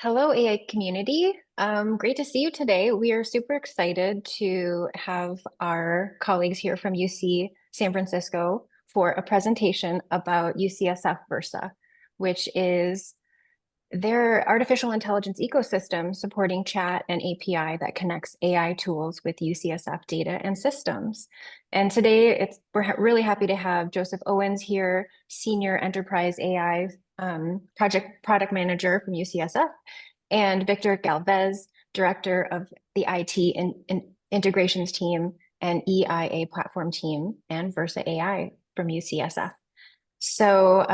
Hello, AI community. Great to see you today. We are super excited to have our colleagues here from UC San Francisco for a presentation about UCSF Versa, which is their artificial intelligence ecosystem supporting chat and API that connects AI tools with UCSF data and systems. And today we're really happy to have Joseph Owens here, Senior Enterprise AI Product Manager from UCSF, and Victor Galvez, Director of the IT Integrations Team and EIA Platform Team and Versa AI from UCSF. So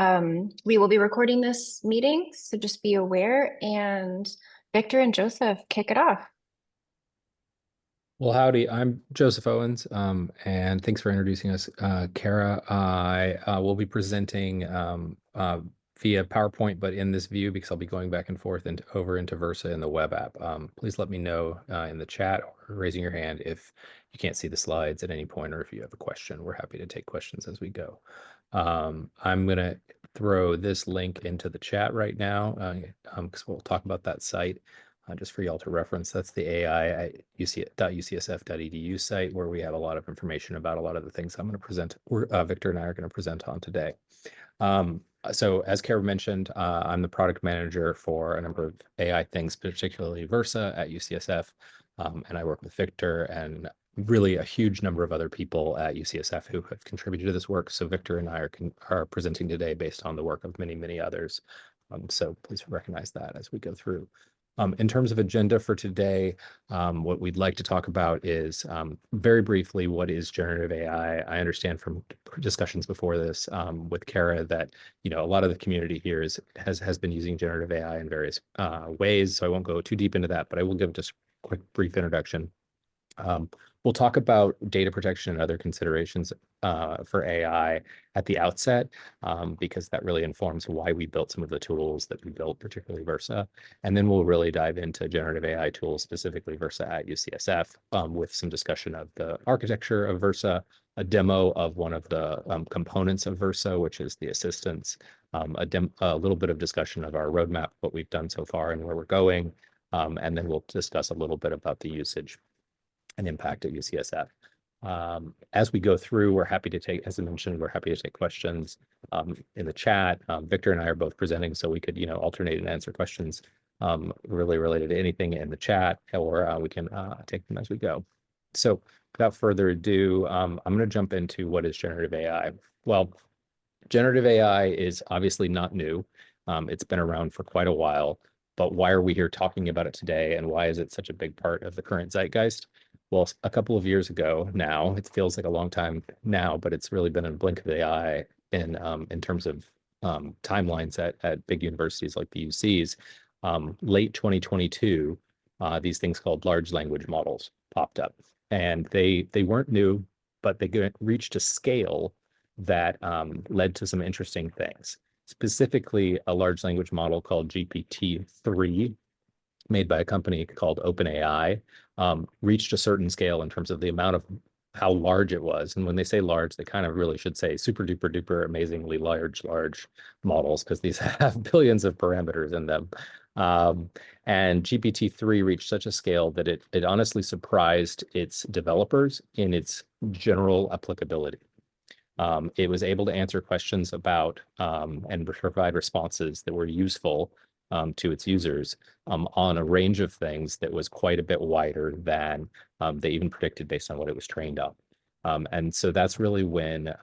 we will be recording this meeting, so just be aware. And Victor and Joseph, kick it off. Well, howdy, I'm Joseph Owens, and thanks for introducing us, Kara. I will be presenting via PowerPoint, but in this view, because I'll be going back and forth and over into Versa in the web app. Please let me know in the chat or raising your hand if you can't see the slides at any point, or if you have a question. We're happy to take questions as we go. I'm going to throw this link into the chat right now, because we'll talk about that site. Just for y'all to reference, that's the AI at ucsf.ucsf.edu site, where we have a lot of information about a lot of the things I'm going to present, or Victor and I are going to present on today. So as Kara mentioned, I'm the product manager for a number of AI things, particularly Versa at UCSF, and I work with Victor and really a huge number of other people at UCSF who have contributed to this work. So Victor and I are presenting today based on the work of many, many others. So please recognize that as we go through. In terms of agenda for today, what we'd like to talk about is very briefly, what is generative AI? I understand from discussions before this with Kara that a lot of the community here has been using generative AI in various ways. So I won't go too deep into that, but I will give just a quick brief introduction. We'll talk about data protection and other considerations for AI at the outset, because that really informs why we built some of the tools that we built, particularly Versa. And then we'll really dive into generative AI tools, specifically Versa at UCSF, with some discussion of the architecture of Versa, a demo of one of the components of Versa, which is the assistants, a little bit of discussion of our roadmap, what we've done so far and where we're going. And then we'll discuss a little bit about the usage and impact at UCSF. As we go through, we're happy to take, as I mentioned, we're happy to take questions in the chat. Victor and I are both presenting, so we could, alternate and answer questions really related to anything in the chat, or we can take them as we go. So without further ado, I'm going to jump into what is generative AI. Well, generative AI is obviously not new. It's been around for quite a while, but why are we here talking about it today, and why is it such a big part of the current zeitgeist? Well, a couple of years ago now, it feels like a long time now, but it's really been a blink of the eye in terms of timelines at big universities like the UCs. Late 2022, these things called large language models popped up, and they weren't new, but they reached a scale that led to some interesting things. Specifically, a large language model called GPT-3, made by a company called OpenAI, reached a certain scale in terms of the amount of how large it was. And when they say large, they kind of really should say super duper duper amazingly large models, because these have billions of parameters in them. And GPT-3 reached such a scale that it honestly surprised its developers in its general applicability. It was able to answer questions about and provide responses that were useful to its users on a range of things that was quite a bit wider than they even predicted based on what it was trained on. And so that's really when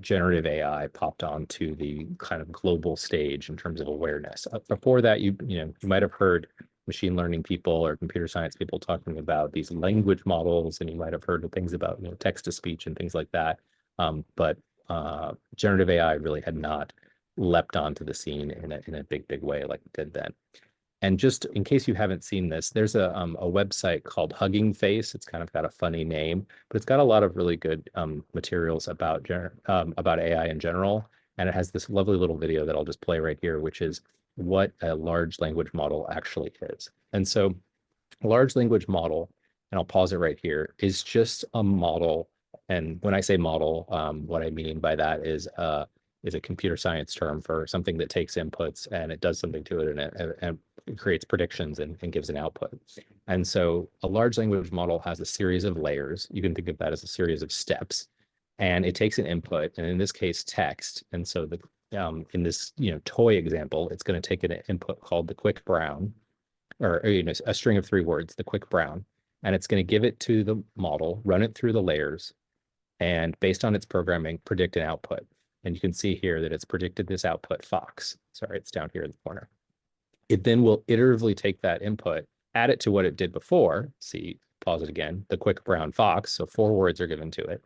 generative AI popped onto the kind of global stage in terms of awareness. Before that, you might have heard machine learning people or computer science people talking about these language models, and you might have heard of things about text to speech and things like that. But generative AI really had not leapt onto the scene in a big way like it did then. And just in case you haven't seen this, there's a website called Hugging Face. It's kind of got a funny name, but it's got a lot of really good materials about AI in general. And it has this lovely little video that I'll just play right here, which is what a large language model actually is. And so a large language model, and I'll pause it right here, is just a model. And when I say model, what I mean by that is a computer science term for something that takes inputs and it does something to it and it creates predictions and gives an output. And so a large language model has a series of layers. You can think of that as a series of steps, and it takes an input, and in this case, text. And so the in this toy example, it's going to take an input called the quick brown, or a string of 3 words, the quick brown, and it's going to give it to the model, run it through the layers, and based on its programming, predict an output. And you can see here that it's predicted this output fox. Sorry, it's down here in the corner. It then will iteratively take that input, add it to what it did before. See, pause it again, the quick brown fox. So 4 words are given to it.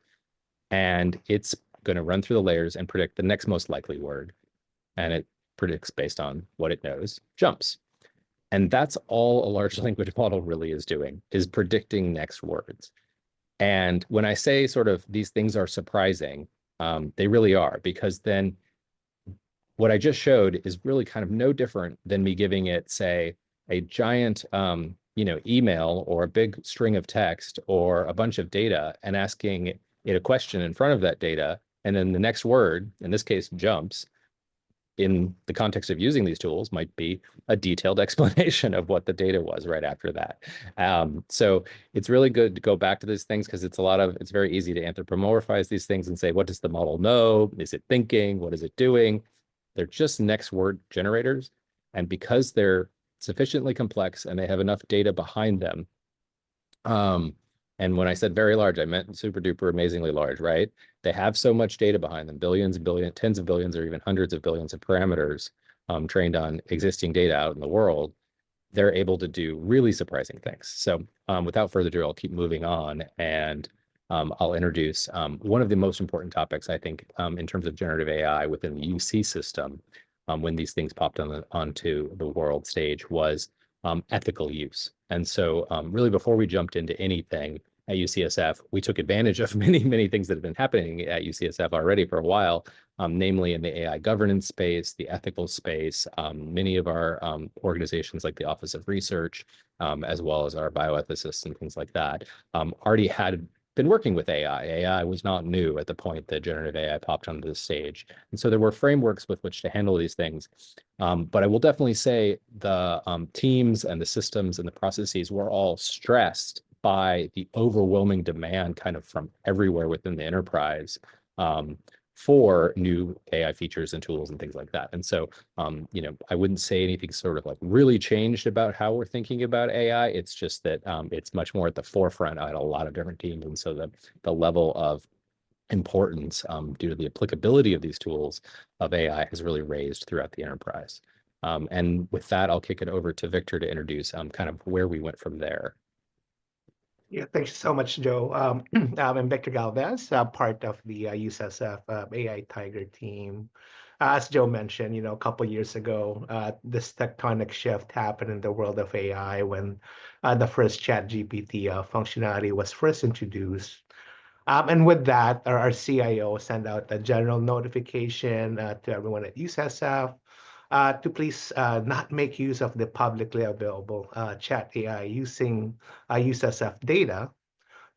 And it's going to run through the layers and predict the next most likely word. And it predicts based on what it knows, jumps. And that's all a large language model really is doing, is predicting next words. And when I say sort of these things are surprising, they really are, because then what I just showed is really kind of no different than me giving it, say, a giant email or a big string of text or a bunch of data and asking it a question in front of that data. And then the next word, in this case, jumps, in the context of using these tools, might be a detailed explanation of what the data was right after that. So it's really good to go back to these things, because it's very easy to anthropomorphize these things and say, what does the model know? Is it thinking? What is it doing? They're just next word generators. And because they're sufficiently complex and they have enough data behind them, and when I said very large, I meant super duper amazingly large, right? They have so much data behind them, billions, billions, tens of billions, or even hundreds of billions of parameters trained on existing data out in the world. They're able to do really surprising things. So without further ado, I'll keep moving on, and I'll introduce one of the most important topics, I think, in terms of generative AI within the UC system, when these things popped onto the world stage, was ethical use. And so really, before we jumped into anything at UCSF, we took advantage of many, many things that have been happening at UCSF already for a while, namely in the AI governance space, the ethical space. Many of our organizations, like the Office of Research, as well as our bioethicists and things like that, already had been working with AI. AI was not new at the point that generative AI popped onto the stage. And so there were frameworks with which to handle these things. But I will definitely say the teams and the systems and the processes were all stressed by the overwhelming demand kind of from everywhere within the enterprise for new AI features and tools and things like that. And so, I wouldn't say anything sort of like really changed about how we're thinking about AI. It's just that it's much more at the forefront at a lot of different teams. And so the level of importance due to the applicability of these tools of AI has really raised throughout the enterprise. And with that, I'll kick it over to Victor to introduce kind of where we went from there. Yeah, thanks so much, Joe. I'm Victor Galvez, part of the UCSF AI Tiger team. As Joe mentioned, a couple years ago, this tectonic shift happened in the world of AI when the first ChatGPT functionality was first introduced. And with that, our CIO sent out a general notification to everyone at UCSF to please not make use of the publicly available chat AI using UCSF data,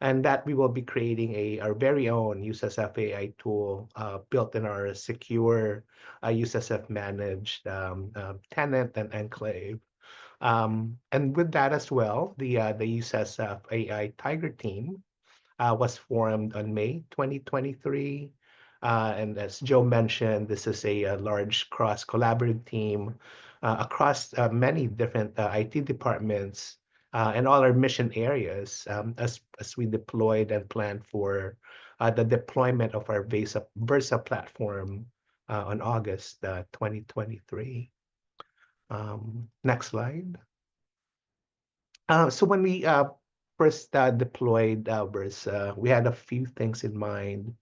and that we will be creating our very own UCSF AI tool built in our secure UCSF managed tenant and enclave. And with that as well, the UCSF AI Tiger team was formed on May 2023. And as Joe mentioned, this is a large cross-collaborative team across many different IT departments and all our mission areas as we deployed and planned for the deployment of our Versa platform on August 2023. Next slide. So when we first deployed Versa, we had a few things in mind.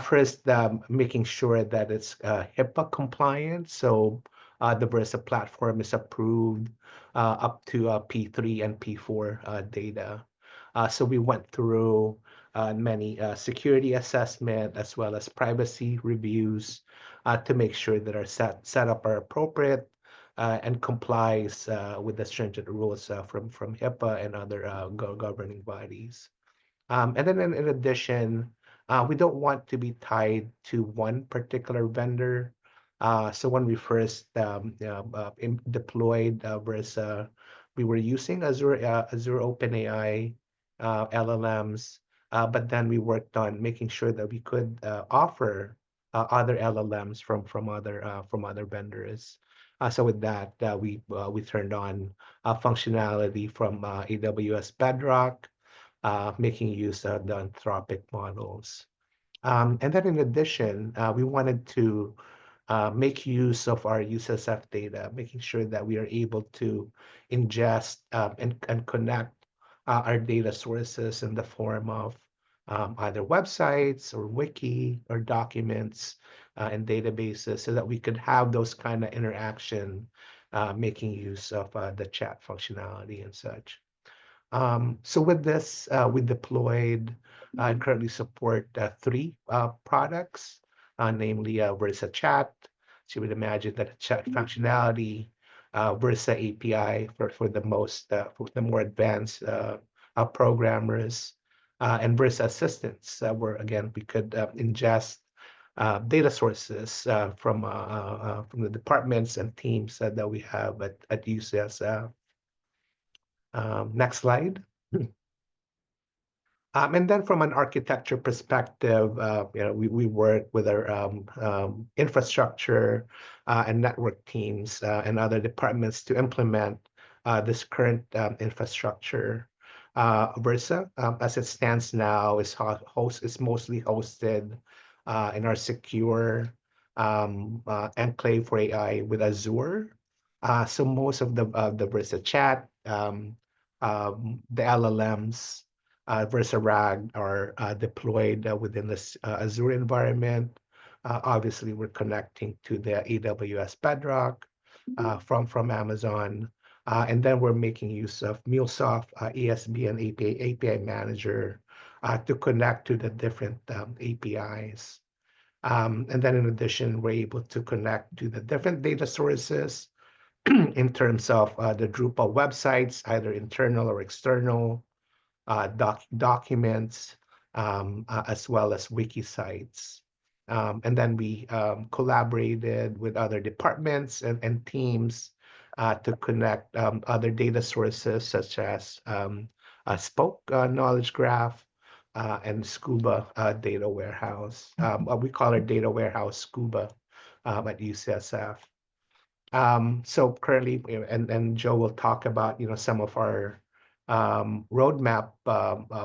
First, making sure that it's HIPAA compliant. So the Versa platform is approved up to P3 and P4 data. So we went through many security assessment as well as privacy reviews to make sure that our setup are appropriate and complies with the stringent rules from HIPAA and other governing bodies. And then in addition, we don't want to be tied to one particular vendor. So when we first deployed Versa, we were using Azure OpenAI LLMs, but then we worked on making sure that we could offer other LLMs from other vendors. So with that, we turned on functionality from AWS Bedrock, making use of the Anthropic models. And then in addition, we wanted to make use of our UCSF data, making sure that we are able to ingest and connect our data sources in the form of either websites or wiki or documents and databases so that we could have those kind of interaction, making use of the chat functionality and such. So with this, we deployed and currently support three products, namely Versa Chat. So you would imagine that a chat functionality, Versa API for the more advanced programmers, and Versa Assistants, where again we could ingest data sources from the departments and teams that we have at UCSF. Next slide. And then from an architecture perspective, we work with our infrastructure and network teams and other departments to implement this current infrastructure. Versa, as it stands now, is mostly hosted in our secure enclave for AI with Azure. So most of the Versa chat, the LLMs, Versa RAG are deployed within this Azure environment. Obviously, we're connecting to the AWS Bedrock from Amazon. And then we're making use of MuleSoft ESB and API Manager to connect to the different APIs. And then in addition, we're able to connect to the different data sources in terms of the Drupal websites, either internal or external, documents, as well as wiki sites. And then we collaborated with other departments and teams to connect other data sources such as Spoke Knowledge Graph and Scuba Data Warehouse. We call our data warehouse Scuba at UCSF. So currently, and Joe will talk about some of our roadmap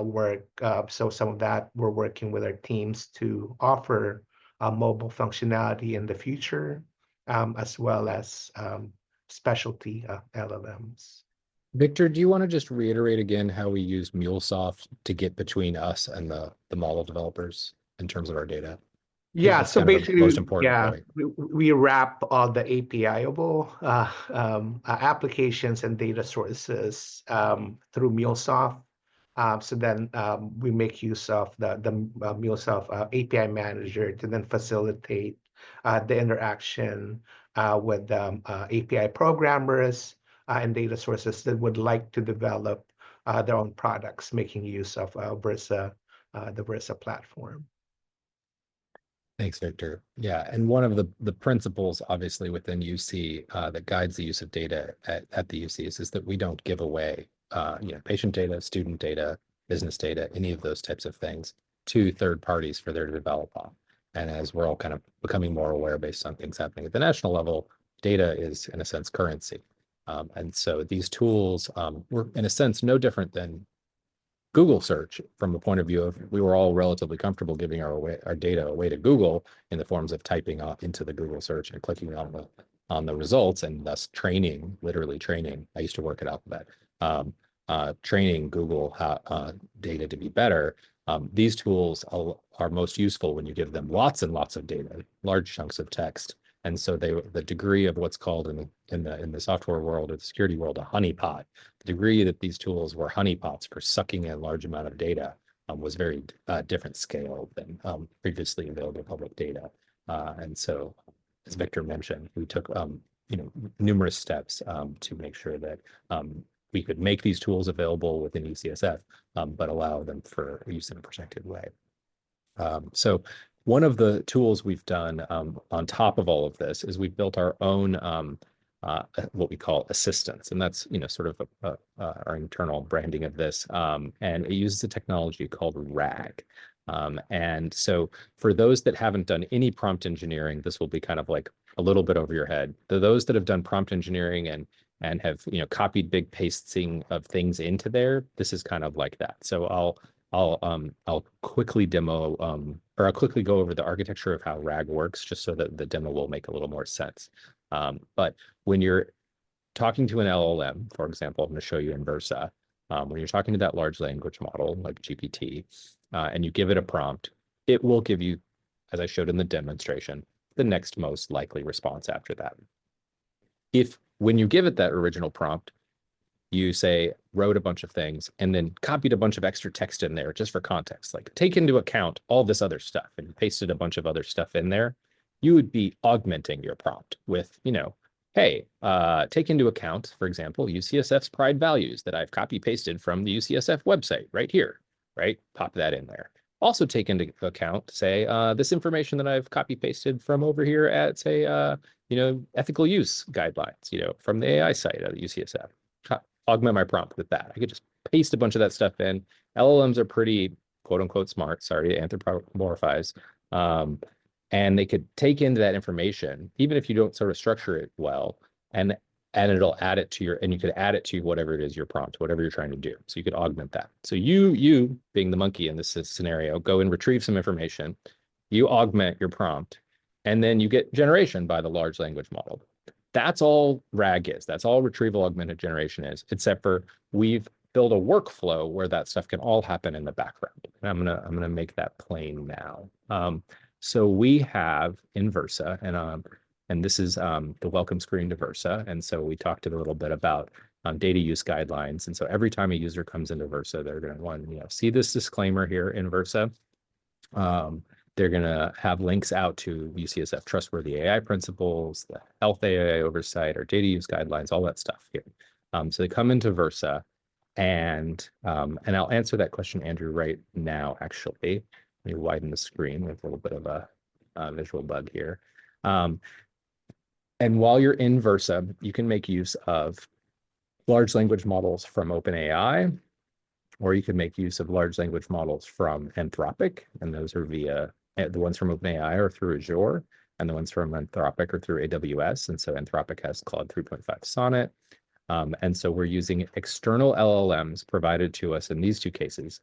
work. So some of that we're working with our teams to offer mobile functionality in the future, as well as specialty LLMs. Victor, do you want to just reiterate again how we use MuleSoft to get between us and the model developers in terms of our data? Yeah, That's so kind of the most basically, important point. we wrap all the API-able applications and data sources through MuleSoft. So then we make use of the MuleSoft API manager to then facilitate the interaction with API programmers and data sources that would like to develop their own products, making use of Versa, the Versa platform. Thanks, Victor. Yeah, and one of the principles, obviously, within UC that guides the use of data at the UC is that we don't give away, patient data, student data, business data, any of those types of things to third parties for their to develop on. And as we're all kind of becoming more aware based on things happening at the national level, data is, in a sense, currency. And so these tools were, in a sense, no different than Google search from the point of view of we were all relatively comfortable giving our data away to Google in the forms of typing into the Google search and clicking on the results and thus literally training. I used to work at Alphabet, training Google data to be better. These tools are most useful when you give them lots and lots of data, large chunks of text. And so the degree of what's called in the software world or the security world, a honeypot, the degree that these tools were honeypots for sucking in a large amount of data was very different scale than previously available public data. And so, as Victor mentioned, we took numerous steps to make sure that we could make these tools available within UCSF, but allow them for use in a protected way. So one of the tools we've done on top of all of this is we've built our own what we call assistants, and that's sort of our internal branding of this, and it uses a technology called RAG. And so for those that haven't done any prompt engineering, this will be kind of like a little bit over your head. Those that have done prompt engineering and have copied big pasting of things into there, this is kind of like that. So I'll quickly demo or I'll quickly go over the architecture of how RAG works, just so that the demo will make a little more sense. But when you're talking to an LLM, for example, I'm going to show you in Versa, when you're talking to that large language model like GPT, and you give it a prompt, it will give you, as I showed in the demonstration, the next most likely response after that. If when you give it that original prompt, you say wrote a bunch of things and then copied a bunch of extra text in there just for context, like take into account all this other stuff, and you pasted a bunch of other stuff in there, you would be augmenting your prompt with, hey, take into account, for example, UCSF's pride values that I've copy pasted from the UCSF website right here, right? Pop that in there. Also take into account, say, this information that I've copy pasted from over here at, say, ethical use guidelines, from the AI site at UCSF. Augment my prompt with that. I could just paste a bunch of that stuff in. LLMs are pretty quote unquote smart, sorry to anthropomorphize. And they could take into that information, even if you don't sort of structure it well, and it'll add it to and you could add it to whatever it is your prompt, whatever you're trying to do. So you could augment that. So you being the monkey in this scenario, go and retrieve some information, you augment your prompt, and then you get generation by the large language model. That's all RAG is. That's all retrieval augmented generation is, except for we've built a workflow where that stuff can all happen in the background. And I'm gonna make that plain now. So we have in Versa, and this is the welcome screen to Versa. And so we talked a little bit about data use guidelines. And so every time a user comes into Versa, they're going to want to see this disclaimer here in Versa. They're going to have links out to UCSF trustworthy AI principles, the health AI oversight, or data use guidelines, all that stuff here. So they come into Versa, and I'll answer that question, Andrew, right now, actually. Let me widen the screen with a little bit of a visual bug here. And while you're in Versa, you can make use of large language models from OpenAI, or you can make use of large language models from Anthropic, and those are via the ones from OpenAI are through Azure, and the ones from Anthropic are through AWS. And so Anthropic has Claude 3.5 Sonnet. And so we're using external LLMs provided to us in these two cases,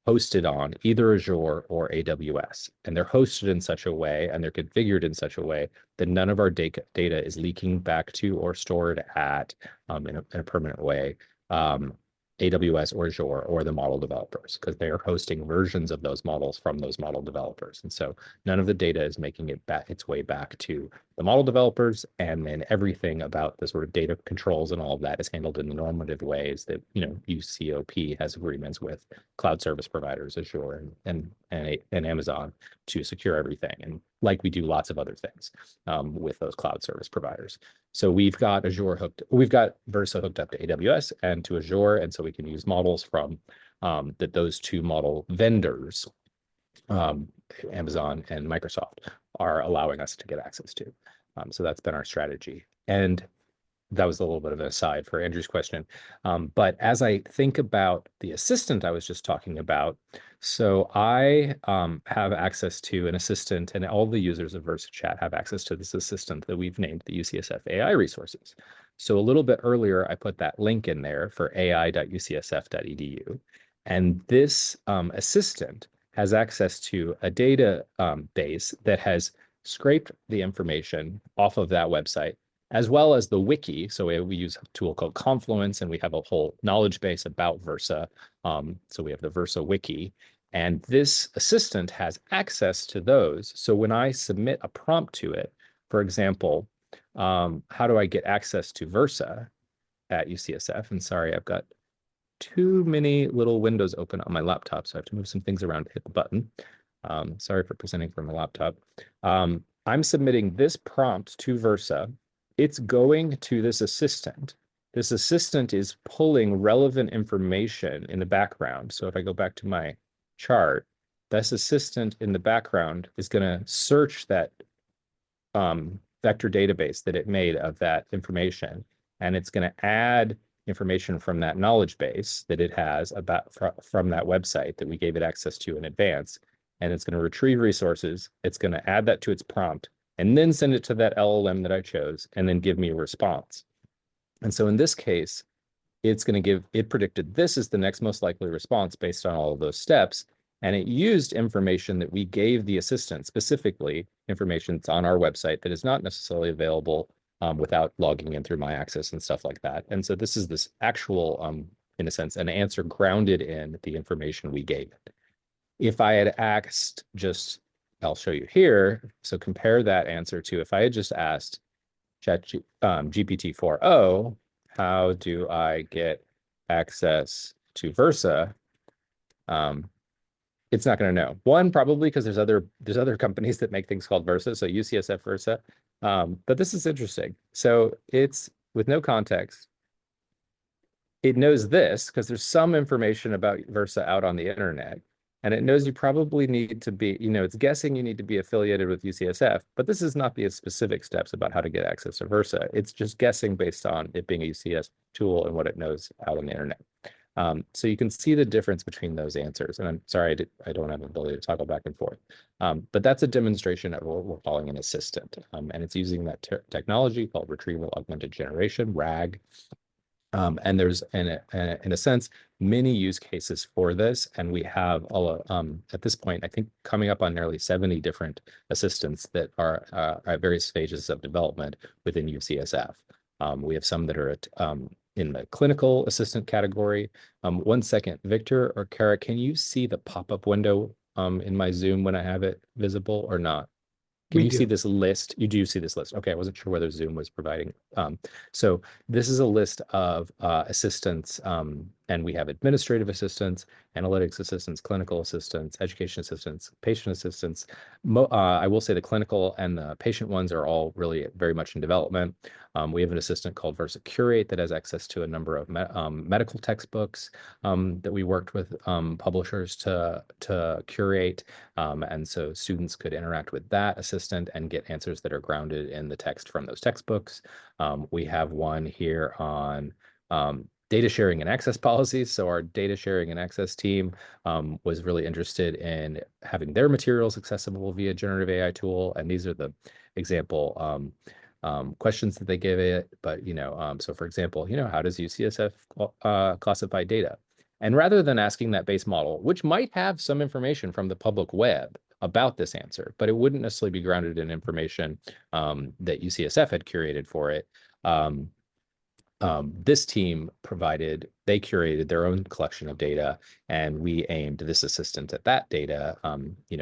hosted on either Azure or AWS. And they're hosted in such a way, and they're configured in such a way that none of our data is leaking back to or stored at in a permanent way. AWS or Azure or the model developers, because they are hosting versions of those models from those model developers. And so none of the data is making it its way back to the model developers, and then everything about the sort of data controls and all of that is handled in the normative ways that UCOP has agreements with cloud service providers, Azure and Amazon, to secure everything, and like we do lots of other things with those cloud service providers. So we've got Versa hooked up to AWS and to Azure, and so we can use models from those two model vendors, Amazon and Microsoft, are allowing us to get access to. So that's been our strategy. And that was a little bit of an aside for Andrew's question. But as I think about the assistant I was just talking about, so I have access to an assistant, and all the users of Versa Chat have access to this assistant that we've named the UCSF AI resources. So a little bit earlier, I put that link in there for ai.ucsf.edu. And this assistant has access to a data base that has scraped the information off of that website, as well as the wiki. So we use a tool called Confluence, and we have a whole knowledge base about Versa. So we have the Versa wiki, and this assistant has access to those. So when I submit a prompt to it, for example, how do I get access to Versa at UCSF? And sorry, I've got too many little windows open on my laptop, so I have to move some things around to hit the button. Sorry for presenting from a laptop. I'm submitting this prompt to Versa. It's going to this assistant. This assistant is pulling relevant information in the background. So if I go back to my chart, this assistant in the background is going to search that vector database that it made of that information, and it's going to add information from that knowledge base that it has about from that website that we gave it access to in advance, and it's going to retrieve resources. It's going to add that to its prompt, and then send it to that LLM that I chose, and then give me a response. And so in this case, it's going to give, it predicted this is the next most likely response based on all of those steps. And it used information that we gave the assistant, specifically information that's on our website that is not necessarily available without logging in through my access and stuff like that. And so this is this actual, in a sense, an answer grounded in the information we gave it. If I had asked just, I'll show you here. So compare that answer to if I had just asked GPT-4o, how do I get access to Versa? It's not going to know. One, probably because there's other companies that make things called Versa, so UCSF Versa. But this is interesting. So it's with no context. It knows this because there's some information about Versa out on the internet. And it knows you probably need to be, it's guessing you need to be affiliated with UCSF, but this is not the specific steps about how to get access to Versa. It's just guessing based on it being a UCS tool and what it knows out on the internet. So you can see the difference between those answers. And I'm sorry, I don't have the ability to toggle back and forth. But that's a demonstration of what we're calling an assistant. And it's using that technology called retrieval augmented generation, RAG. And there's, in a sense, many use cases for this. And we have at this point, I think coming up on nearly 70 different assistants that are at various stages of development within UCSF. We have some that are in the clinical assistant category. 1 second, Victor or Kara, can you see the pop-up window in my Zoom when I have it visible or not? Can you see this list? You do see this list. Okay, I wasn't sure whether Zoom was providing. So this is a list of assistants, and we have administrative assistants, analytics assistants, clinical assistants, education assistants, patient assistants. I will say the clinical and the patient ones are all really very much in development. We have an assistant called Versa Curate that has access to a number of medical textbooks that we worked with publishers to curate. And so students could interact with that assistant and get answers that are grounded in the text from those textbooks. We have one here on data sharing and access policies. So our data sharing and access team was really interested in having their materials accessible via generative AI tool. And these are the example questions that they give it. But, so for example, how does UCSF classify data? And rather than asking that base model, which might have some information from the public web about this answer, but it wouldn't necessarily be grounded in information that UCSF had curated for it. This team they curated their own collection of data, and we aimed this assistant at that data,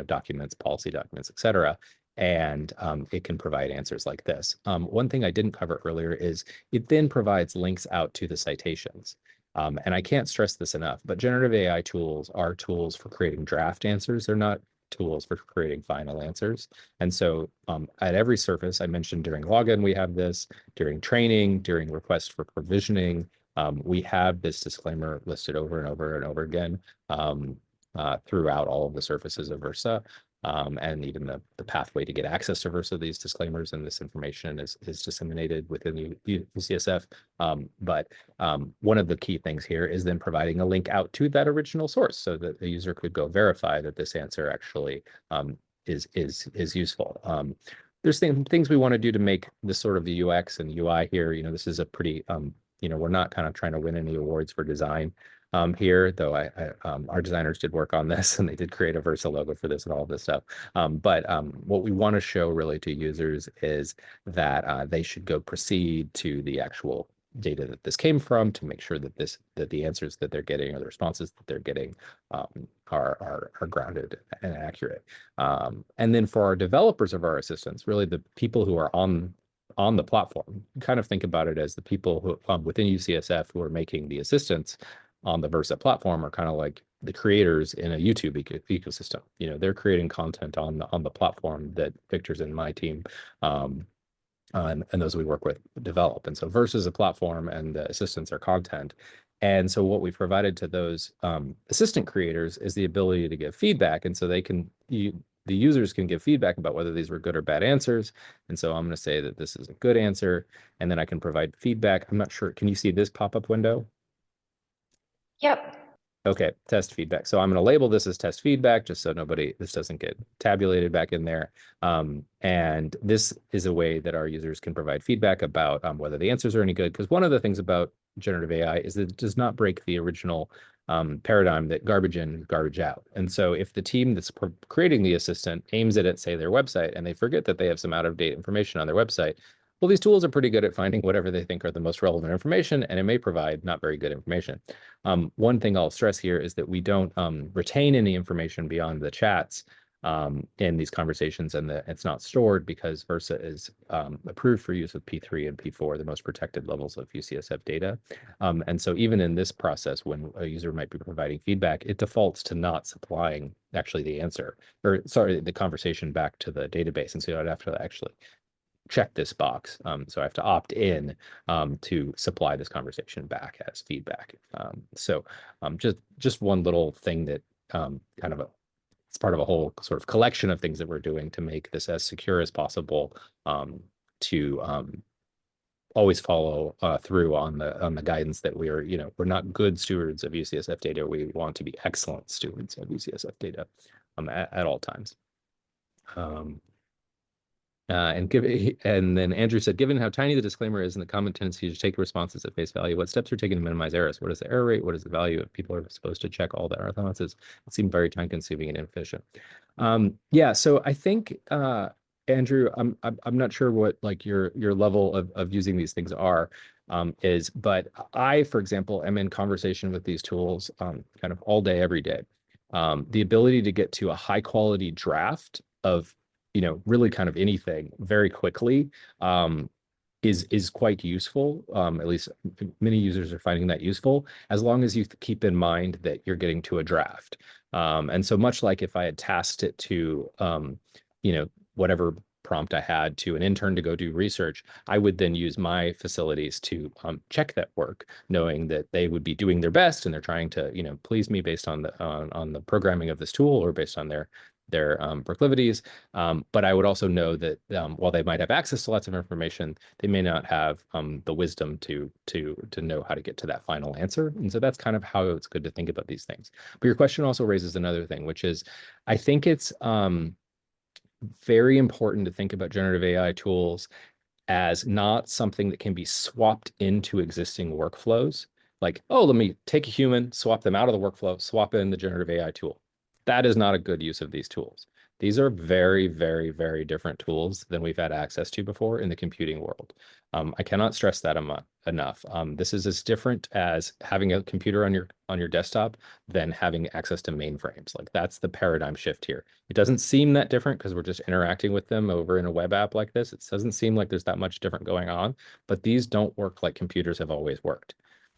documents, policy documents, et cetera. And it can provide answers like this. One thing I didn't cover earlier is it then provides links out to the citations. And I can't stress this enough, but generative AI tools are tools for creating draft answers. They're not tools for creating final answers. And so at every surface, I mentioned during login, we have this, during training, during request for provisioning, we have this disclaimer listed over and over and over again throughout all of the surfaces of Versa. And even the pathway to get access to Versa, these disclaimers and this information is disseminated within the UCSF. But one of the key things here is then providing a link out to that original source so that the user could go verify that this answer actually is useful. There's things we want to do to make this sort of the UX and UI here. This is a pretty, we're not kind of trying to win any awards for design. Here, though our designers did work on this and they did create a Versa logo for this and all of this stuff. But what we want to show really to users is that they should go proceed to the actual data that this came from to make sure that the answers that they're getting or the responses that they're getting are grounded and accurate. And then for our developers of our assistants, really the people who are on the platform, kind of think about it as the people who within UCSF who are making the assistants on the Versa platform are kind of like the creators in a YouTube ecosystem. They're creating content on the platform that Victor's and my team and those we work with develop. And so Versa is a platform and the assistants are content. And so what we've provided to those assistant creators is the ability to give feedback. And so they can, the users can give feedback about whether these were good or bad answers. And so I'm going to say that this is a good answer. And then I can provide feedback. I'm not sure. Can you see this pop-up window? Yep. Okay, test feedback. So I'm going to label this as test feedback just so this doesn't get tabulated back in there. And this is a way that our users can provide feedback about whether the answers are any good. Because one of the things about generative AI is that it does not break the original paradigm that garbage in, garbage out. And so if the team that's creating the assistant aims it at, say, their website, and they forget that they have some out-of-date information on their website, well, these tools are pretty good at finding whatever they think are the most relevant information, and it may provide not very good information. One thing I'll stress here is that we don't retain any information beyond the chats in these conversations, and it's not stored because Versa is approved for use with P3 and P4, the most protected levels of UCSF data. And so even in this process, when a user might be providing feedback, it defaults to not supplying actually the answer, or sorry, the conversation back to the database. And so I'd have to actually check this box. So I have to opt in to supply this conversation back as feedback. Just one little thing that it's part of a whole sort of collection of things that we're doing to make this as secure as possible, to always follow through on the guidance that we're not good stewards of UCSF data. We want to be excellent stewards of UCSF data at all times. And then Andrew said, given how tiny the disclaimer is and the common tendency to take responses at face value, what steps are taken to minimize errors? What is the error rate? What is the value if people are supposed to check all the responses? It seemed very time consuming and inefficient. Yeah, so I think Andrew, I'm not sure what like your level of using these things is, but I, for example, am in conversation with these tools kind of all day, every day. The ability to get to a high quality draft of really kind of anything very quickly is quite useful. At least many users are finding that useful, as long as you keep in mind that you're getting to a draft. And so much like if I had tasked it to, whatever prompt I had to an intern to go do research, I would then use my facilities to check that work, knowing that they would be doing their best and they're trying to, please me based on the programming of this tool or based on their proclivities. But I would also know that while they might have access to lots of information, they may not have the wisdom to know how to get to that final answer. And so that's kind of how it's good to think about these things. But your question also raises another thing, which is I think it's very important to think about generative AI tools as not something that can be swapped into existing workflows. Like, oh, let me take a human, swap them out of the workflow, swap in the generative AI tool. That is not a good use of these tools. These are very, very, very different tools than we've had access to before in the computing world. I cannot stress that enough. This is as different as having a computer on your desktop than having access to mainframes. Like that's the paradigm shift here. It doesn't seem that different because we're just interacting with them over in a web app like this. It doesn't seem like there's that much different going on, but these don't work like computers have always worked.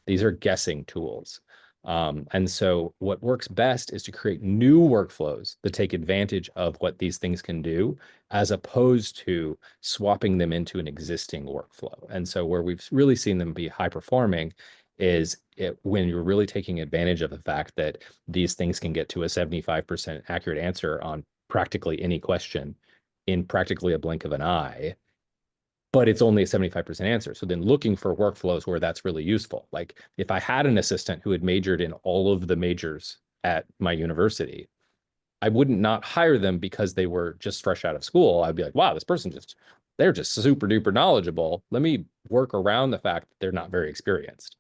These are guessing tools. And so what works best is to create new workflows that take advantage of what these things can do, as opposed to swapping them into an existing workflow. And so where we've really seen them be high performing is when you're really taking advantage of the fact that these things can get to a 75% accurate answer on practically any question in practically a blink of an eye, but it's only a 75% answer. So then looking for workflows where that's really useful. Like if I had an assistant who had majored in all of the majors at my university, I wouldn't not hire them because they were just fresh out of school. I'd be like, wow, this person they're just super duper knowledgeable. Let me work around the fact that they're not very experienced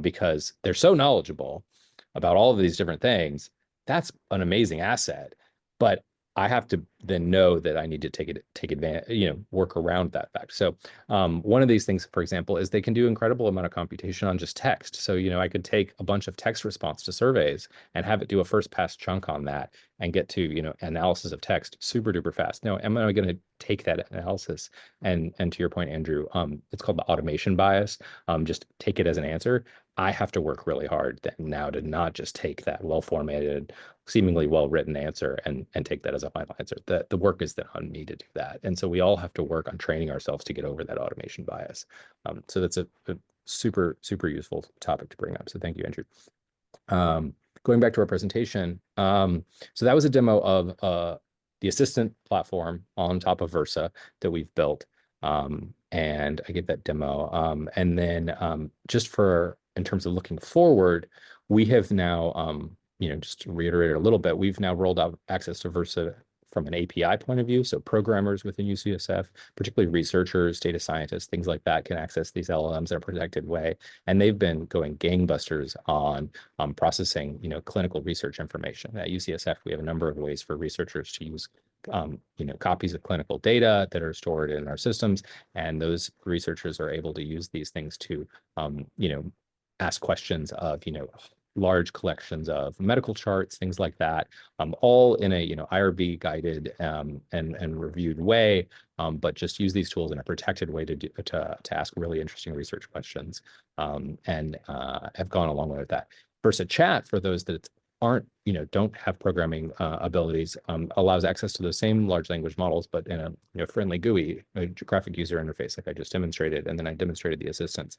because they're so knowledgeable about all of these different things. That's an amazing asset. But I have to then know that I need to take advantage, work around that fact. So one of these things, for example, is they can do incredible amount of computation on just text. So, I could take a bunch of text response to surveys and have it do a first pass chunk on that and get to, analysis of text super duper fast. Now, am I going to take that analysis and to your point, Andrew, it's called the automation bias. Just take it as an answer. I have to work really hard now to not just take that well-formatted, seemingly well-written answer and take that as a final answer. The work is then on me to do that. And so we all have to work on training ourselves to get over that automation bias. So that's a super, super useful topic to bring up. So thank you, Andrew. Going back to our presentation, so that was a demo of the assistant platform on top of Versa that we've built. And I gave that demo. And then just in terms of looking forward, we have now, just to reiterate a little bit, we've now rolled out access to Versa from an API point of view. So programmers within UCSF, particularly researchers, data scientists, things like that, can access these LLMs in a protected way. And they've been going gangbusters on processing, clinical research information. At UCSF, we have a number of ways for researchers to use copies of clinical data that are stored in our systems. And those researchers are able to use these things to, ask questions of, large collections of medical charts, things like that, all in a IRB guided and reviewed way, but just use these tools in a protected way to ask really interesting research questions, and have gone a long way with that. Versa Chat, for those that don't have programming abilities, allows access to those same large language models, but in a friendly GUI, a graphic user interface, like I just demonstrated, and then I demonstrated the assistants.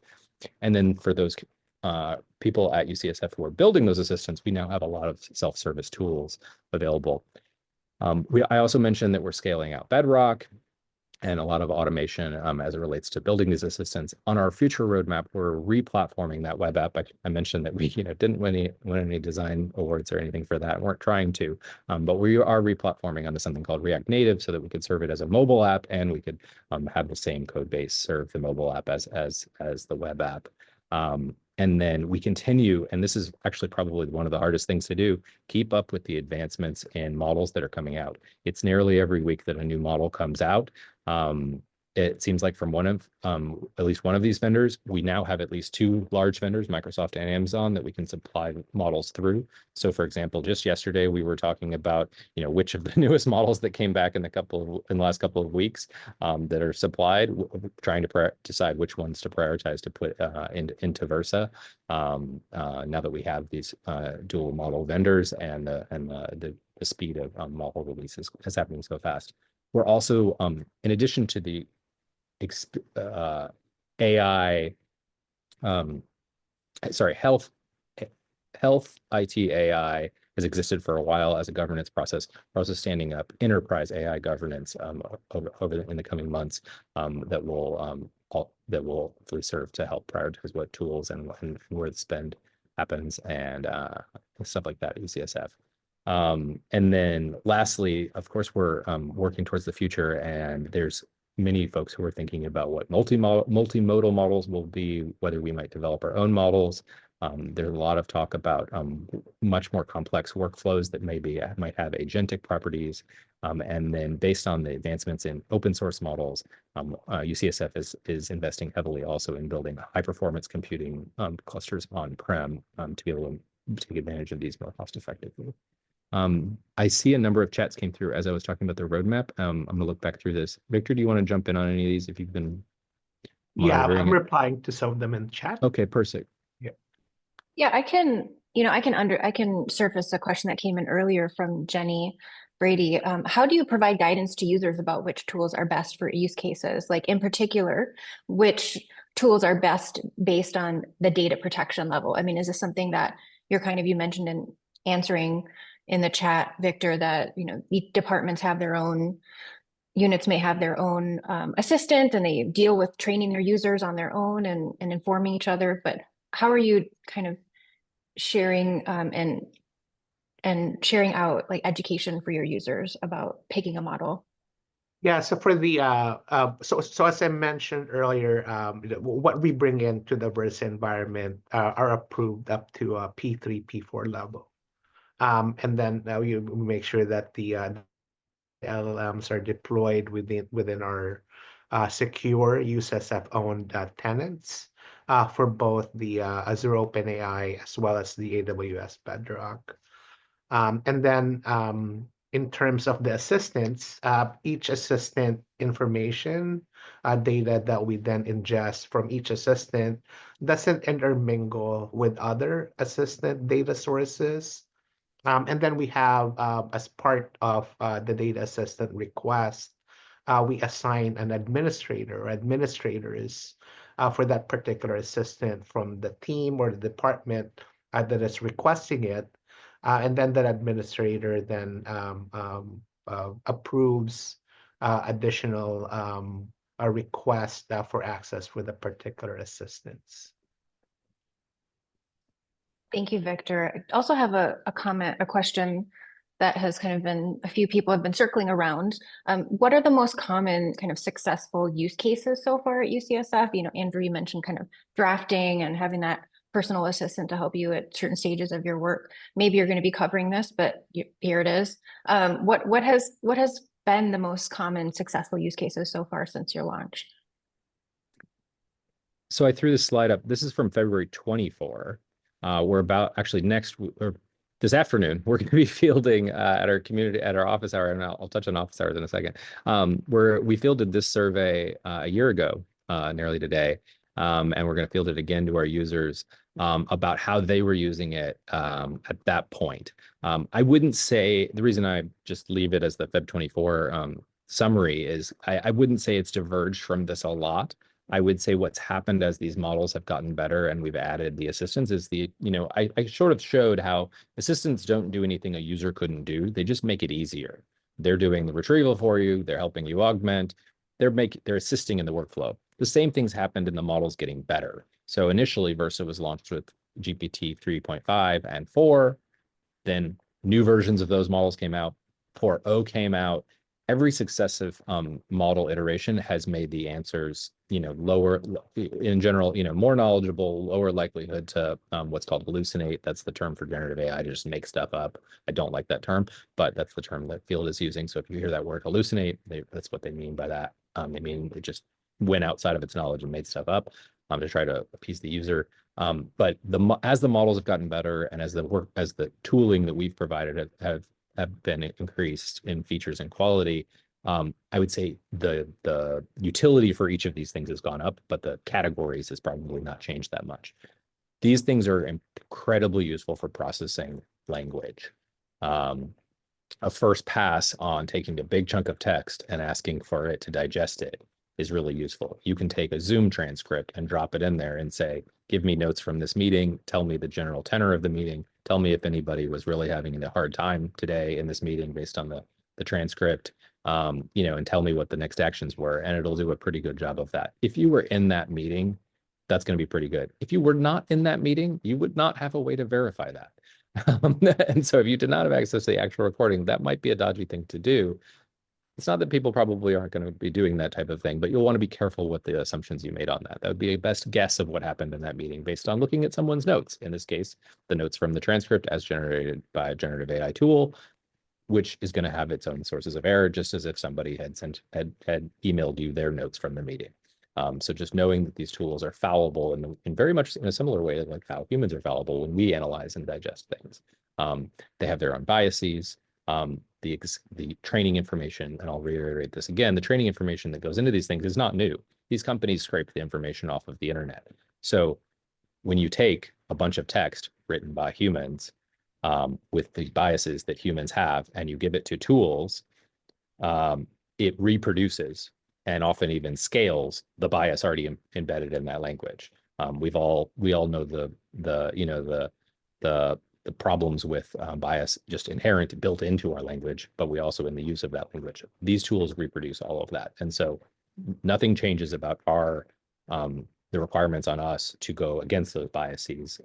And then for those people at UCSF who are building those assistants, we now have a lot of self-service tools available. I also mentioned that we're scaling out Bedrock and a lot of automation as it relates to building these assistants. On our future roadmap, we're re-platforming that web app. I mentioned that we didn't win any design awards or anything for that. Weren't trying to, but we are re-platforming onto something called React Native so that we could serve it as a mobile app, and we could have the same code base serve the mobile app as the web app. And then we continue, and this is actually probably one of the hardest things to do, keep up with the advancements in models that are coming out. It's nearly every week that a new model comes out. It seems like from at least one of these vendors, we now have at least two large vendors, Microsoft and Amazon, that we can supply models through. So for example, just yesterday, we were talking about, which of the newest models that came back in the last couple of weeks that are supplied, trying to decide which ones to prioritize to put into Versa. Now that we have these dual model vendors and the speed of model releases is happening so fast. We're also, in addition to the AI, health IT AI has existed for a while as a governance process. We're also standing up enterprise AI governance in the coming months that will hopefully serve to help prioritize what tools and where the spend happens and stuff like that at UCSF. And then lastly, of course, we're working towards the future, and there's many folks who are thinking about what multimodal models will be, whether we might develop our own models. There's a lot of talk about much more complex workflows that might have agentic properties. And then based on the advancements in open source models, UCSF is investing heavily also in building high performance computing clusters on-prem to be able to take advantage of these more cost effectively. I see a number of chats came through as I was talking about the roadmap. I'm going to look back through this. Victor, do you want to jump in on any of these if you've been monitoring I'm it? replying to some of them in the chat. Okay, perfect. Yeah, I can surface a question that came in earlier from Jenny Brady. How do you provide guidance to users about which tools are best for use cases? Like in particular, which tools are best based on the data protection level? I mean, is this something that you mentioned in answering in the chat, Victor, that each departments have their own, units may have their own assistant, and they deal with training their users on their own and informing each other. But how are you kind of sharing and sharing out like education for your users about picking a model? Yeah, so for the so as I mentioned earlier, what we bring into the Versa environment are approved up to a P3, P4 level. And then we make sure that the LLMs are deployed within our secure UCSF-owned tenants for both the Azure OpenAI as well as the AWS Bedrock. And then in terms of the assistants, each assistant information data that we then ingest from each assistant doesn't intermingle with other assistant data sources. And then we have, as part of the data assistant request, we assign an administrator or administrators for that particular assistant from the team or the department that is requesting it. And then that administrator then approves additional a request for access for the particular assistance. Thank you, Victor. I also have a comment, a question that has kind of been, a few people have been circling around. What are the most common kind of successful use cases so far at UCSF? You know, Andrew, you mentioned kind of drafting and having that personal assistant to help you at certain stages of your work. Maybe you're going to be covering this, but here it is. What has been the most common successful use cases so far since your launch? So I threw this slide up. This is from February 24. We're about actually or this afternoon, we're going to be fielding at our office hour, and I'll touch on office hours in a second. We fielded this survey a year ago, nearly today, and we're going to field it again to our users about how they were using it at that point. I wouldn't say, the reason I just leave it as the Feb 24 summary is I wouldn't say it's diverged from this a lot. I would say what's happened as these models have gotten better and we've added the assistants is I sort of showed how assistants don't do anything a user couldn't do. They just make it easier. They're doing the retrieval for you. They're helping you augment. They're assisting in the workflow. The same things happened in the models getting better. So initially Versa was launched with GPT 3.5 and 4. Then new versions of those models came out. 4.0 came out. Every successive model iteration has made the answers, lower, in general, more knowledgeable, lower likelihood to what's called hallucinate. That's the term for generative AI, to just make stuff up. I don't like that term, but that's the term that field is using. So if you hear that word hallucinate, that's what they mean by that. They mean it just went outside of its knowledge and made stuff up to try to appease the user. But as the models have gotten better and as the tooling that we've provided have been increased in features and quality, I would say the utility for each of these things has gone up, but the categories has probably not changed that much. These things are incredibly useful for processing language. A first pass on taking a big chunk of text and asking for it to digest it is really useful. You can take a Zoom transcript and drop it in there and say, give me notes from this meeting, tell me the general tenor of the meeting, tell me if anybody was really having a hard time today in this meeting based on the transcript, and tell me what the next actions were, and it'll do a pretty good job of that. If you were in that meeting, that's going to be pretty good. If you were not in that meeting, you would not have a way to verify that. And so if you did not have access to the actual recording, that might be a dodgy thing to do. It's not that people probably aren't going to be doing that type of thing, but you'll want to be careful with the assumptions you made on that. That would be a best guess of what happened in that meeting based on looking at someone's notes. In this case, the notes from the transcript as generated by a generative AI tool, which is going to have its own sources of error, just as if somebody had emailed you their notes from the meeting. So just knowing that these tools are fallible in very much in a similar way like how humans are fallible when we analyze and digest things. They have their own biases. The training information, and I'll reiterate this again, the training information that goes into these things is not new. These companies scrape the information off of the internet. So when you take a bunch of text written by humans with the biases that humans have, and you give it to tools, it reproduces and often even scales the bias already embedded in that language. We all know the problems with bias just inherent built into our language, but we also in the use of that language. These tools reproduce all of that. And so nothing changes about the requirements on us to go against those biases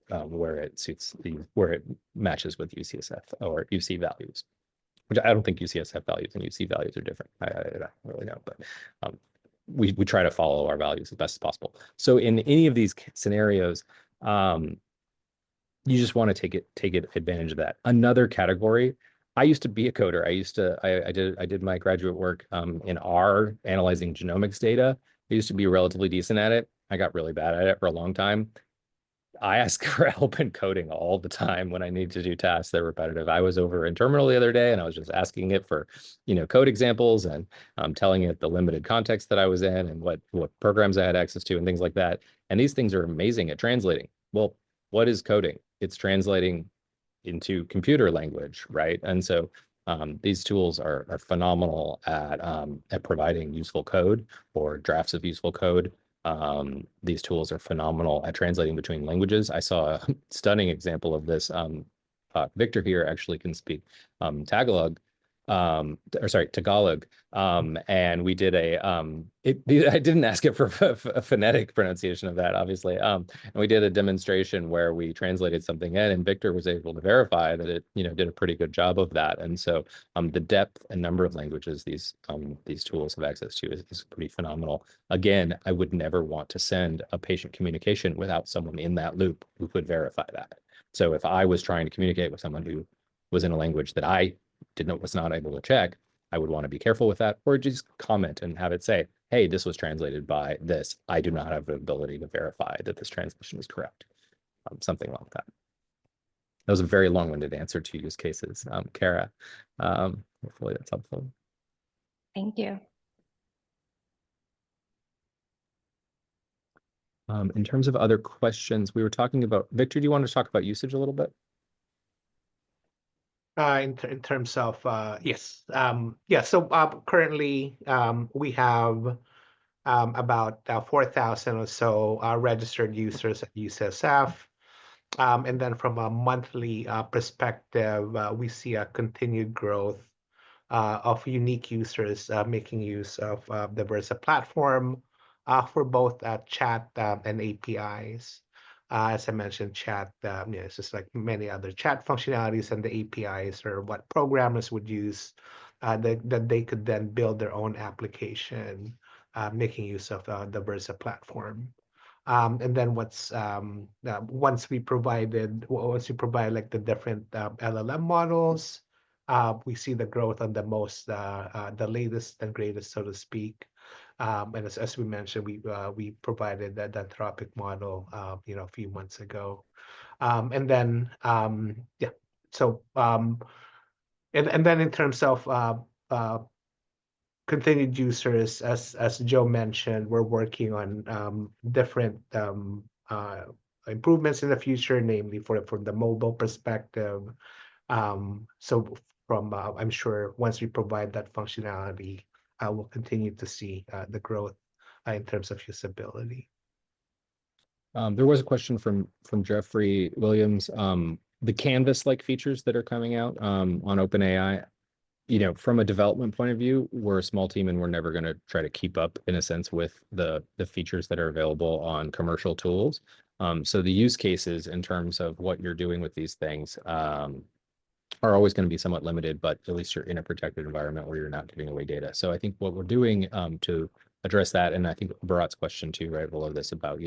where it matches with UCSF or UC values, which I don't think UCSF values and UC values are different. I don't really know, but we try to follow our values as best as possible. So in any of these scenarios, you just want to take advantage of that. Another category, I used to be a coder. I did my graduate work in R, analyzing genomics data. I used to be relatively decent at it. I got really bad at it for a long time. I ask for help in coding all the time when I need to do tasks that are repetitive. I was over in Terminal the other day and I was just asking it for, code examples and telling it the limited context that I was in and what programs I had access to and things like that. And these things are amazing at translating. Well, what is coding? It's translating into computer language, right? And so these tools are phenomenal at providing useful code or drafts of useful code. These tools are phenomenal at translating between languages. I saw a stunning example of this. Victor here actually can speak Tagalog, or sorry, Tagalog. And we did I didn't ask it for a phonetic pronunciation of that, obviously. And we did a demonstration where we translated something in, and Victor was able to verify that it, did a pretty good job of that. And so the depth and number of languages these tools have access to is pretty phenomenal. Again, I would never want to send a patient communication without someone in that loop who could verify that. So if I was trying to communicate with someone who was in a language that I was not able to check, I would want to be careful with that, or just comment and have it say, hey, this was translated by this. I do not have the ability to verify that this translation is correct. Something like that. That was a very long-winded answer to use cases, Kara. Hopefully that's helpful. Thank you. In terms of other questions, we were talking about, Victor, do you want to talk about usage a little bit? In terms of, yes. So currently we have about 4,000 or so registered users at UCSF. And then from a monthly perspective, we see a continued growth of unique users making use of the Versa platform for both chat and APIs. As I mentioned, chat, it's just like many other chat functionalities, and the APIs are what programmers would use that they could then build their own application, making use of the Versa platform. And then once we provide like the different LLM models, we see the growth on the latest and greatest, so to speak. And as we mentioned, we provided that Anthropic model, a few months ago. And then and then in terms of continued users, as Joe mentioned, we're working on different improvements in the future, namely from the mobile perspective. So I'm sure once we provide that functionality, we'll continue to see the growth in terms of usability. There was a question from Jeffrey Williams. The Canvas-like features that are coming out on OpenAI, from a development point of view, we're a small team and we're never going to try to keep up, in a sense, with the features that are available on commercial tools. So the use cases in terms of what you're doing with these things are always going to be somewhat limited, but at least you're in a protected environment where you're not giving away data. So I think what we're doing to address that, and I think Bharat's question too, right, below this about,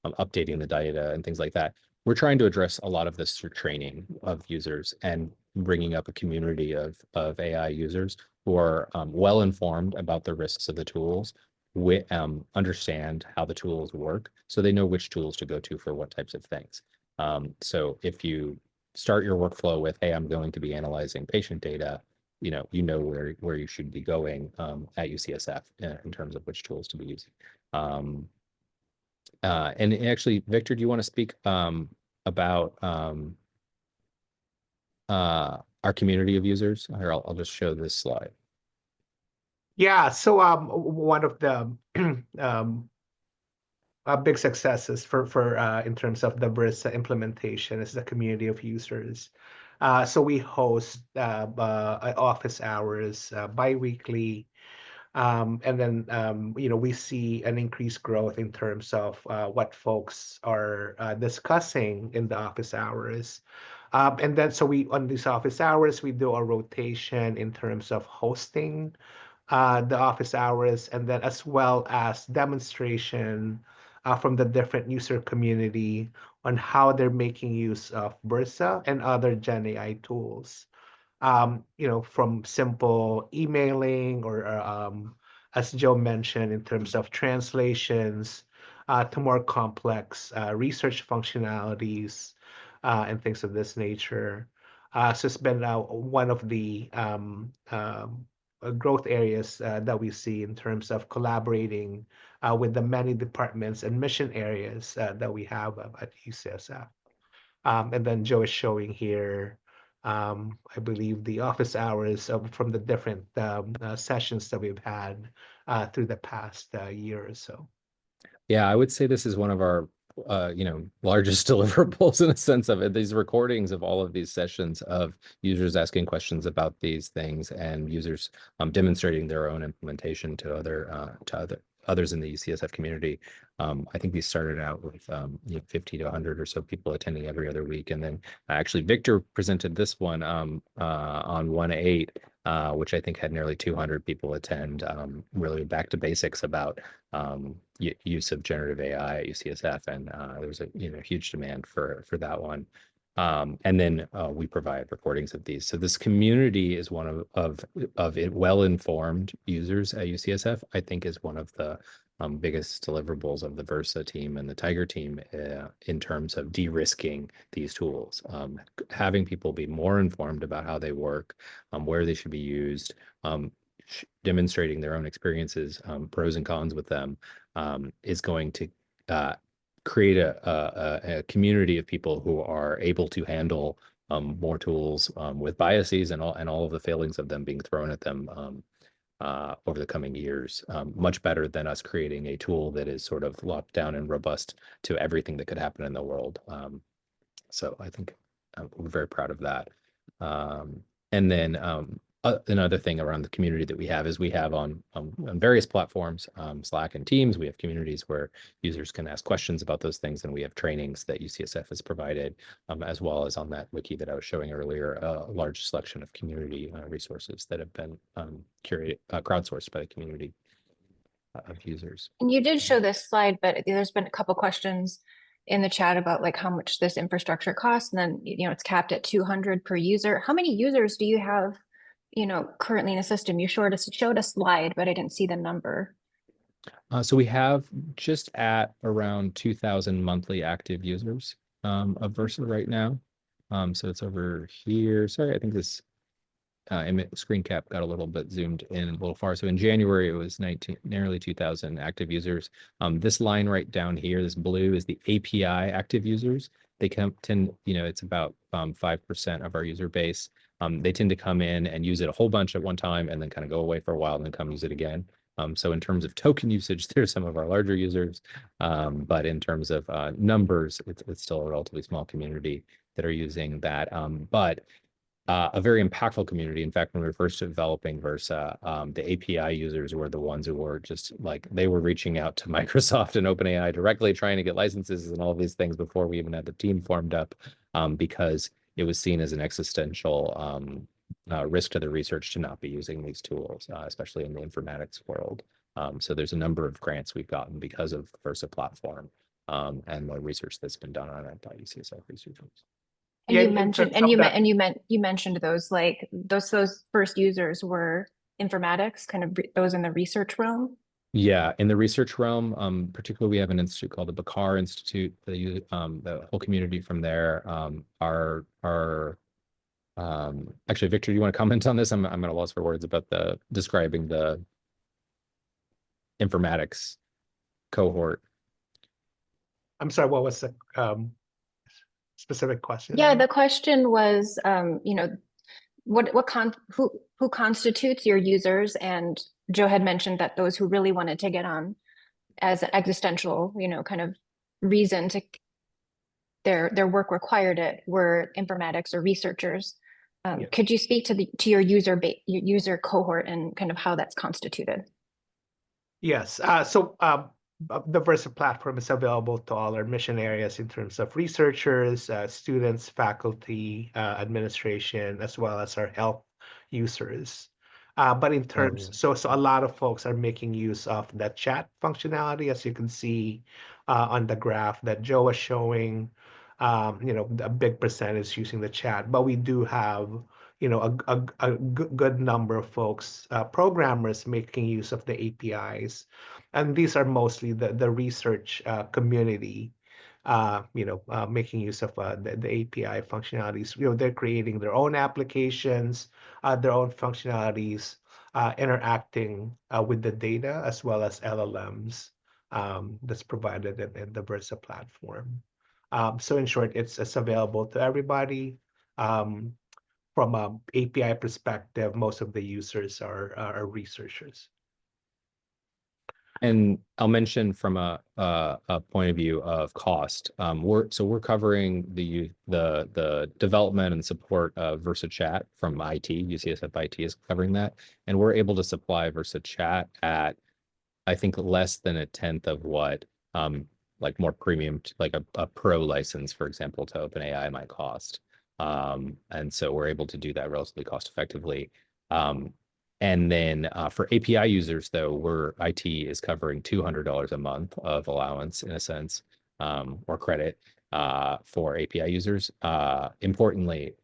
updating the data and things like that. We're trying to address a lot of this through training of users and bringing up a community of AI users who are well-informed about the risks of the tools, understand how the tools work, so they know which tools to go to for what types of things. So if you start your workflow with, hey, I'm going to be analyzing patient data, where you should be going at UCSF in terms of which tools to be using. And actually, Victor, do you want to speak about our community of users? Here, I'll just show this slide. Yeah, so one of the big successes for in terms of the Versa implementation is the community of users. So we host office hours bi-weekly. And then, we see an increased growth in terms of what folks are discussing in the office hours. And then, so on these office hours, we do a rotation in terms of hosting the office hours, and then as well as demonstration from the different user community on how they're making use of Versa and other Gen AI tools. From simple emailing or as Joe mentioned, in terms of translations to more complex research functionalities and things of this nature. So it's been one of the growth areas that we see in terms of collaborating with the many departments and mission areas that we have at UCSF. And then Joe is showing here, I believe, the office hours from the different sessions that we've had through the past year or so. Yeah, I would say this is one of our largest deliverables in a sense of it. These recordings of all of these sessions of users asking questions about these things and users demonstrating their own implementation to others in the UCSF community. I think these started out with 50 to 100 or so people attending every other week, and then actually Victor presented this one on 1/8, which I think had nearly 200 people attend. Really back to basics about use of generative AI at UCSF, and there was a huge demand for that one. And then we provide recordings of these. So this community is one of well-informed users at UCSF. I think is one of the biggest deliverables of the Versa team and the Tiger team in terms of de-risking these tools, having people be more informed about how they work, where they should be used, demonstrating their own experiences, pros and cons with them, is going to create a community of people who are able to handle more tools with biases and all of the failings of them being thrown at them over the coming years, much better than us creating a tool that is sort of locked down and robust to everything that could happen in the world. So I think we're very proud of that. And then another thing around the community that we have is we have on various platforms, Slack and Teams, we have communities where users can ask questions about those things, and we have trainings that UCSF has provided, as well as on that wiki that I was showing earlier, a large selection of community resources that have been curated, crowdsourced by the community of users. And you did show this slide, but there's been a couple questions in the chat about like how much this infrastructure costs, and then it's capped at 200 per user. How many users do you have currently in the system? You showed a slide, but I didn't see the number. So we have just at around 2,000 monthly active users of Versa right now. So it's over here. Sorry, I think this screen cap got a little bit zoomed in a little far. So in January, it was nearly 2,000 active users. This line right down here, this blue, is the API active users. They tend, it's about 5% of our user base. They tend to come in and use it a whole bunch at one time and then kind of go away for a while and then come use it again. So in terms of token usage, there's some of our larger users, but in terms of numbers, it's still a relatively small community that are using that. But a very impactful community. In fact, when we were first developing Versa, the API users were the ones who were just like, they were reaching out to Microsoft and OpenAI directly, trying to get licenses and all of these things before we even had the team formed up, because it was seen as an existential risk to the research to not be using these tools, especially in the informatics world. So there's a number of grants we've gotten because of the Versa platform and the research that's been done on it by UCSF researchers. And you mentioned those, like those first users were informatics, kind of those in the research realm. Yeah, in the research realm, particularly we have an institute called the Bakar Institute. The whole community from there are actually, Victor, do you want to comment on this? I'm at a loss for words about describing the informatics cohort. I'm sorry, what was the specific question? Yeah, the question was, who constitutes your users? And Joe had mentioned that those who really wanted to get on as an existential, kind of reason to their work required it were informatics or researchers. Yeah. Could you speak to your user cohort and kind of how that's constituted? Yes. So the Versa platform is available to all our mission areas in terms of researchers, students, faculty, administration, as well as our health users. But in terms, so a lot of folks are making use of the chat functionality, as you can see on the graph that Joe was showing. A big percentage using the chat, but we do have a good number of folks, programmers, making use of the APIs, and these are mostly the research community, making use of the API functionalities. They're creating their own applications, their own functionalities, interacting with the data as well as LLMs that's provided in the Versa platform. So in short, it's available to everybody. From an API perspective, most of the users are researchers. And I'll mention from a point of view of cost. We're covering the development and support of VersaChat from IT. UCSF IT is covering that, and we're able to supply VersaChat at, I think, less than a tenth of what like more premium, like a pro license, for example, to OpenAI might cost. And so we're able to do that relatively cost effectively. And then for API users, though, IT is covering $200 a month of allowance in a sense, or credit for API users. Importantly,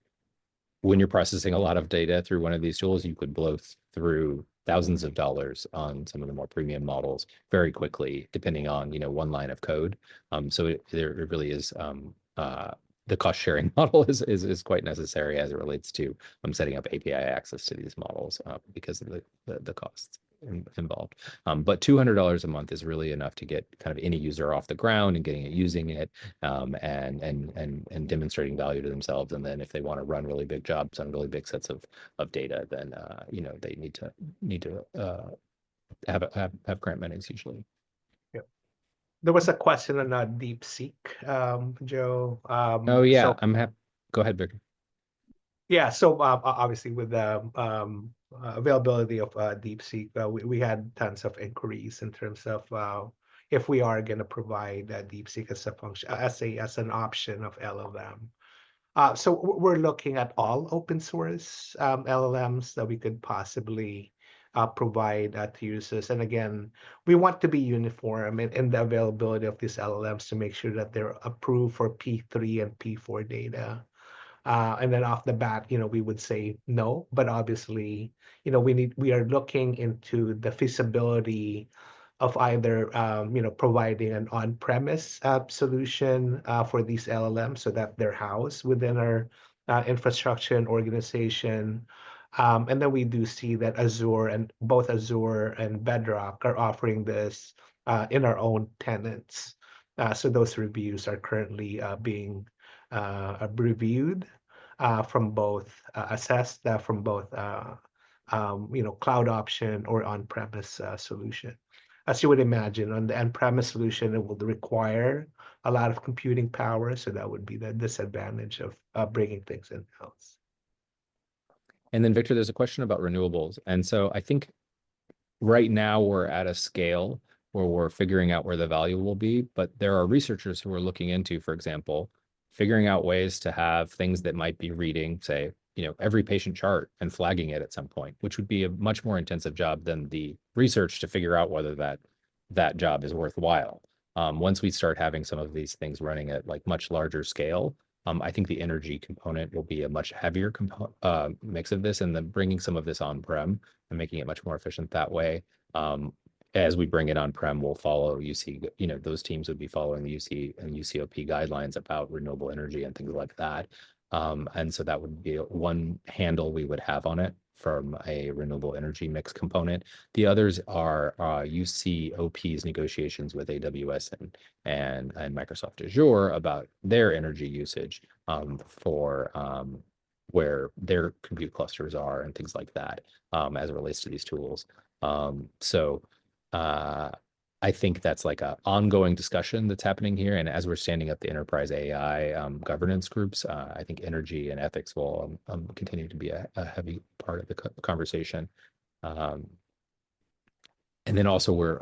when you're processing a lot of data through one of these tools, you could blow through thousands of dollars on some of the more premium models very quickly, depending on, one line of code. So it really is the cost sharing model is quite necessary as it relates to setting up API access to these models because of the costs involved. But $200 a month is really enough to get kind of any user off the ground and getting it, using it, and demonstrating value to themselves. And then if they want to run really big jobs on really big sets of data, then they need to have grant monies usually. There was a question on DeepSeek, Joe. Oh yeah, So I'm happy. Go ahead, Victor. yeah, so obviously with the availability of DeepSeek, we had tons of inquiries in terms of if we are going to provide DeepSeek as a function, as an option of LLM. So we're looking at all open source LLMs that we could possibly provide to users. And again, we want to be uniform in the availability of these LLMs to make sure that they're approved for P3 and P4 data. And then off the bat, we would say no, but obviously, we are looking into the feasibility of either, providing an on-premise solution for these LLMs so that they're housed within our infrastructure and organization. And then we do see that both Azure and Bedrock are offering this in our own tenants. So those reviews are currently being reviewed assessed from both cloud option or on-premise solution. As you would imagine, on the on-premise solution, it will require a lot of computing power, so that would be the disadvantage of bringing things in-house. And then Victor, there's a question about renewables. And so I think right now we're at a scale where we're figuring out where the value will be, but there are researchers who are looking into, for example, figuring out ways to have things that might be reading, say, every patient chart and flagging it at some point, which would be a much more intensive job than the research to figure out whether that job is worthwhile. Once we start having some of these things running at like much larger scale, I think the energy component will be a much heavier mix of this, and then bringing some of this on-prem and making it much more efficient that way. As we bring it on-prem, we'll follow UC, those teams would be following the UC and UCOP guidelines about renewable energy and things like that. And so that would be one handle we would have on it from a renewable energy mix component. The others are UCOP's negotiations with AWS and Microsoft Azure about their energy usage for where their compute clusters are and things like that as it relates to these tools. I think that's like an ongoing discussion that's happening here. And as we're standing up the enterprise AI governance groups, I think energy and ethics will continue to be a heavy part of the conversation. And then also we're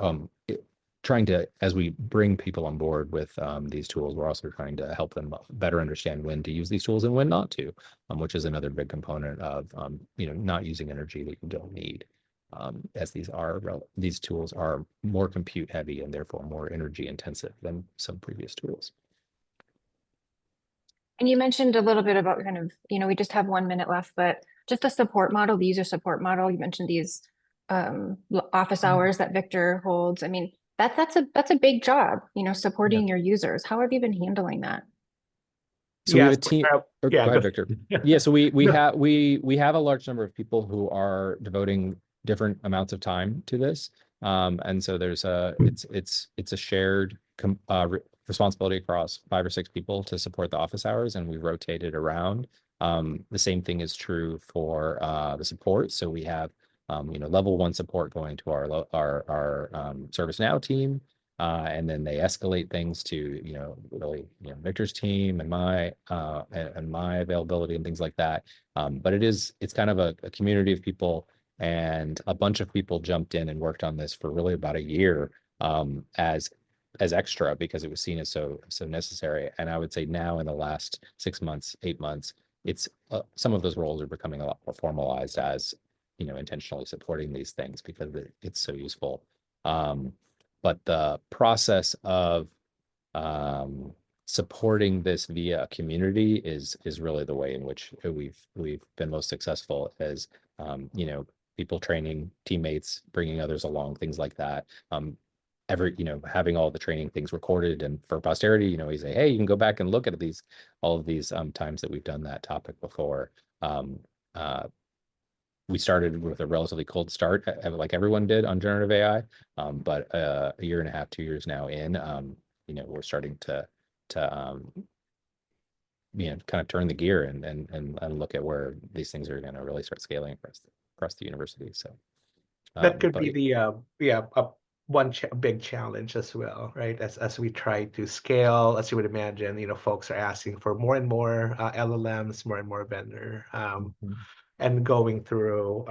trying to, as we bring people on board with these tools, we're also trying to help them better understand when to use these tools and when not to, which is another big component of not using energy that you don't need. As these tools are more compute heavy and therefore more energy intensive than some previous tools. And you mentioned a little bit about kind of, we just have 1 minute left, but just the support model, the user support model. You mentioned these office hours that Victor holds. I mean, that's a big job, supporting your users. How have you been handling that? So we have a team. Go ahead, Victor. Yeah, so we have a large number of people who are devoting different amounts of time to this, and so there's it's a shared responsibility across 5 or 6 people to support the office hours, and we rotate it around. The same thing is true for the support. So we have level 1 support going to our ServiceNow team. And then they escalate things to, really, Victor's team and my availability and things like that. But it's kind of a community of people, and a bunch of people jumped in and worked on this for really about a year as extra, because it was seen as so necessary. And I would say now in the last 6 months, 8 months, it's some of those roles are becoming a lot more formalized as, intentionally supporting these things because it's so useful. But the process of supporting this via a community is really the way in which we've been most successful, as people training teammates, bringing others along, things like that. Having all the training things recorded and for posterity, we say, hey, you can go back and look at all of these times that we've done that topic before. We started with a relatively cold start, like everyone did on generative AI, but a year and a half, 2 years now in, we're starting to kind of turn the gear and look at where these things are going to really start scaling across the university. So that could be the big challenge as well, right? As we try to scale, as you would imagine, folks are asking for more and more LLMs, more and more vendor. And going through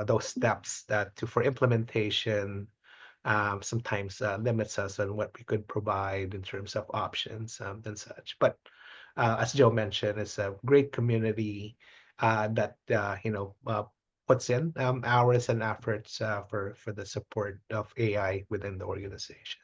those steps for implementation sometimes limits us on what we could provide in terms of options and such. But as Joe mentioned, it's a great community that puts in hours and efforts for the support of AI within the organization.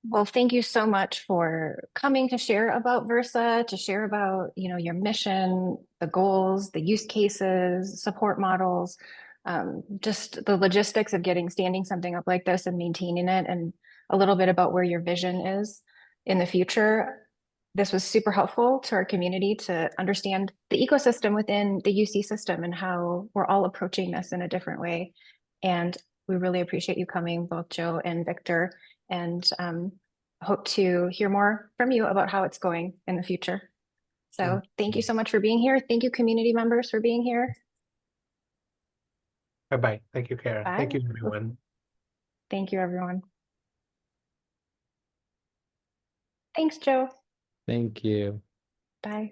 Well, thank you so much for coming to share about Versa, to share about, your mission, the goals, the use cases, support models, just the logistics of standing something up like this and maintaining it, and a little bit about where your vision is in the future. This was super helpful to our community to understand the ecosystem within the UC system and how we're all approaching this in a different way. And we really appreciate you coming, both Joe and Victor, and hope to hear more from you about how it's going in the future. So thank you so much for being here. Thank you, community members, for being here. Bye-bye. Thank you, Kara. Bye. Thank you, everyone. Thank you, everyone. Thanks, Joe. Thank you. Bye.